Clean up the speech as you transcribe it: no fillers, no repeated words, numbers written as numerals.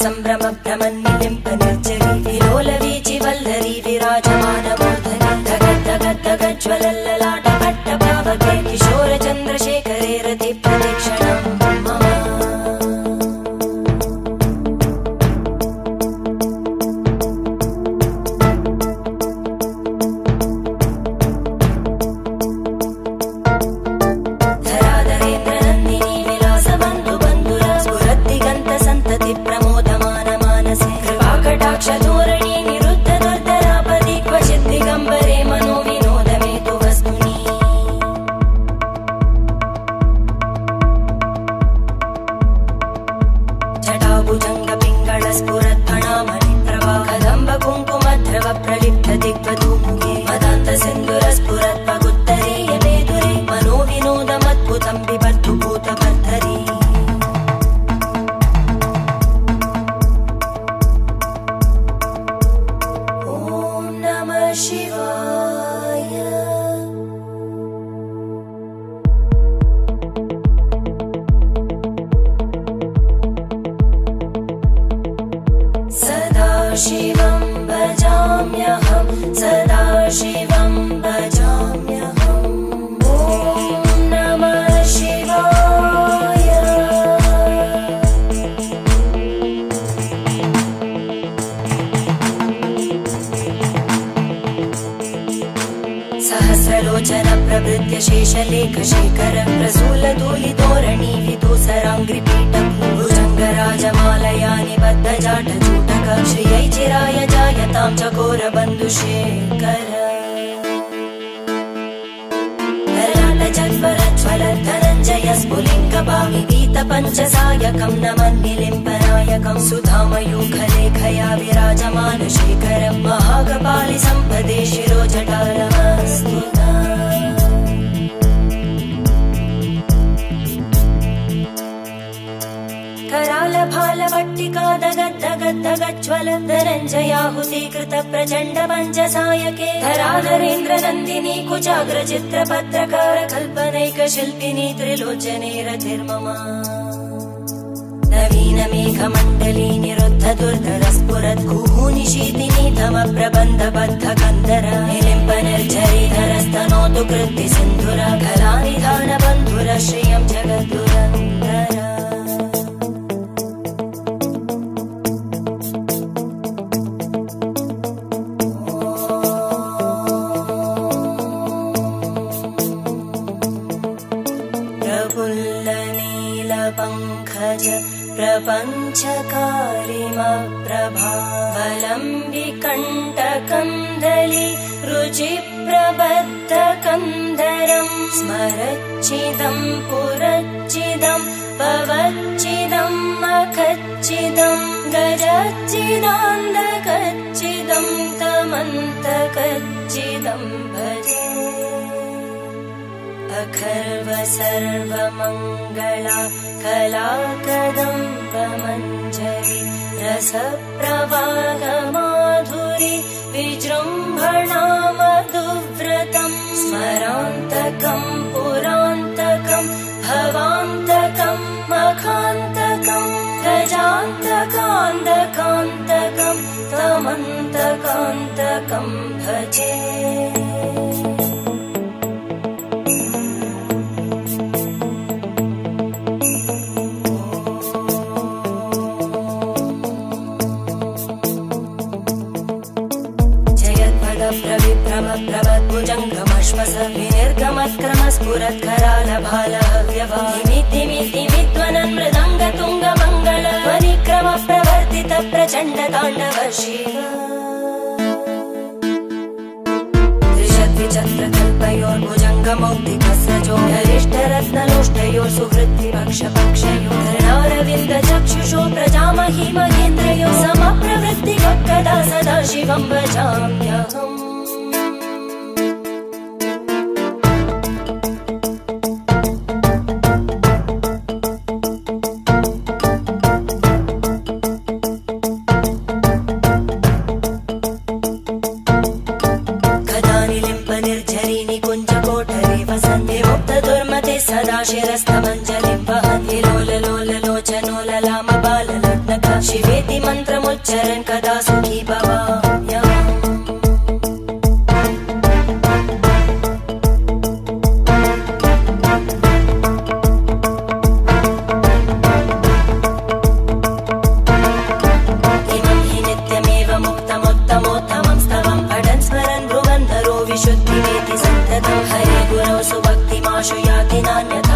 संभ्रम भ्रमन्निलिम्प निर्जरी विलोलवीचि वल्लरी विराजमानमूर्धनि धगद्धगद्धगज्ज्वलल्ललाट पट्टपावके किशोर चन्द्रशेखरे रति प्रदक्षिणम् मम धोरणी निरुद्ध दुर्धरापदि क्वचित् दिगम्बरे मनो विनोदमेतु वस्तुनि जटाभुजङ्ग पिङ्गळ स्फुरत्फणामणि प्रभा कदम्ब कुङ्कुमध्रव प्रलिप्त दिग्वधूमुखे मदान्त सिन्धुर स्फुरत्पगुत्तरीय मेदुरे मनो विनोदमद्भुतं बिभर्तु भूतभर्तरी शिवाय सदा शिवं भजाम्यहं सदा शिवं भजाम्यहम् ॐ नमः शिवाय सहस्रलोचन प्रभृत्य शेषलेख शेखर प्रसूल धूलितोरणी विदूसराङ्घ्रिपीठ भुजङ्गराजमालया निबद्ध जाटजूटक श्रियै चिराय जायतां चकोर बन्धुशेखर ललाटजल्परज्ज्वल धनञ्जय स्फुलिङ्गभाविगीत पञ्चसायकं नमन्निलिम्पनायकं सुधामयूखलेखया विराजमान शेखरं महाकपालि सम्पदे शिरोजटालमस्तु करालभालवट्टिका दगद्धगद्धगज्ज्वल धनञ्जयाहुतीकृत प्रचण्ड पञ्चसायके धराधरेन्द्र नन्दिनी कुचाग्रचित्रपत्रकार कल्पनैकशिल्पिनी त्रिलोचने रतिर्मम नवीन मेघमण्डली निरुद्ध दुर्धर स्फुरत् कुहूनिशीतिनी तम प्रबन्धबद्ध कन्दर निलिम्प निर्झरीधरस्तनोतु कृत्ति सिन्धुर कलानिधान बन्धुर श्रियं जगद्दुरन्दर प्रफुल्लनीलपङ्कज प्रपञ्चकारिमप्रभावलम्बिकण्टकन्दली रुचिप्रबद्धकन्दरं स्मरच्चिदं पुरच्चिदं पवच्चिदं मखच्चिदं गजच्चिदान्दकच्चिदं तमन्तकच्चिदं भजे अखर्व सर्वमङ्गला कला कदम्बमञ्जरी रसप्रवाहमाधुरी विजृम्भणा मधुव्रतं स्मरान्तकं पुरान्तकं भवान्तकं मखान्तकं गजान्तकान्तकान्तकं तमन्तकान्तकं भजे प्रभद्भुजङ्गमश्वस विनिर्गमत्क्रमस्फुरत्करालभालहव्यवादिमिद्दिमिद्दिमिद्वनन् मृदङ्गतुङ्गमङ्गल ध्वनिक्रम प्रवर्तित प्रचण्ड ताण्डव शिव त्रिशद्विचक्रकल्पयोर्भुजङ्गमौक्तिकस्रजो गरिष्ठरत्नलोष्टयोः सुहृद्विपक्षपक्षयो धरणारविन्द चक्षुषो प्रजामहि महेन्द्रयो समप्रवृत्तिवक्कदा सदा शिवं भजाम्यहम् सदा शिरस्तमञ्जलिं वहन्ति लोललोललोचनो ललाम बाललग्नका शिवे त्वच्चरन् कदा सुखी भवाम्यहम् इमं हि नित्यमेव मुक्तमुत्तमोत्तमं स्तवं पठन् स्मरन् ब्रुवन् नरो विशुद्धिमेति सन्ततं हरे गुरौ सुभक्तिमाशु याति नान्यथा